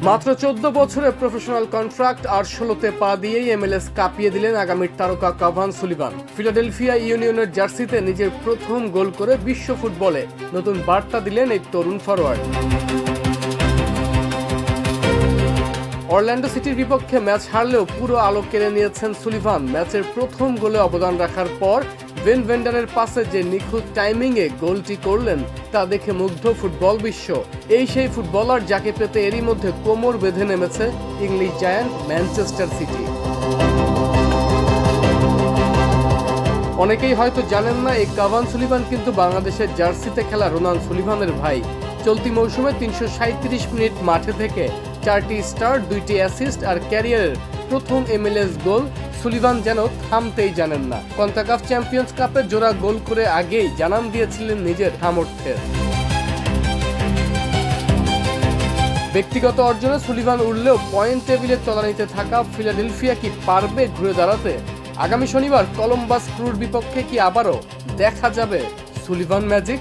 মাত্র 14 বছরের professional contract আর 16তে পা দিয়েই MLS কাঁপিয়ে দিলেন আগামীর তারকা কাভান সুলিভান। ফিলাডেলফিয়া ইউনিয়নের জার্সিতে নিজের প্রথম গোল করে বিশ্ব ফুটবলে নতুন বার্তা দিলেন এই তরুণ ফরোয়ার্ড। অরল্যান্ডো সিটির বিপক্ষে ম্যাচ হারলেও পুরো আলো কেড়ে নিয়েছেন সুলিভান। ম্যাচের প্রথম গোলে অবদান রাখার পর বেন ভেন্ডারের পাশে যে নিখুঁত টাইমিংয়ে গোলটি করলেন তা দেখে মুগ্ধ ফুটবল বিশ্ব। এই সেই ফুটবলার যাকে পেতে এরই মধ্যে কোমর বেঁধে নেমেছে ইংলিশ জায়ান্ট ম্যানচেস্টার সিটি। অনেকেই হয়তো জানেন না, এই কাভান সুলিভান কিন্তু বাংলাদেশের জার্সিতে খেলা রোনান সুলিভানের ভাই। চলতি মৌসুমে 337 মিনিট মাঠে থেকে 4টি স্টার, 2টি অ্যাসিস্ট আর ক্যারিয়ারের প্রথম MLS গোল সুলিভান যেন থামতেই জানেন না। কনকাকাফ চ্যাম্পিয়ন্স কাপে জোড়া গোল করে আগেই জানান দিয়েছিলেন নিজের সামর্থ্যের। ব্যক্তিগত অর্জনে সুলিভান উঠলেও পয়েন্ট টেবিলে তলানিতে থাকা ফিলাডেলফিয়া কি পারবে ঘুরে দাঁড়াতে? আগামী শনিবার কলম্বাস ক্রুর বিপক্ষে কি আবারও দেখা যাবে সুলিভান ম্যাজিক?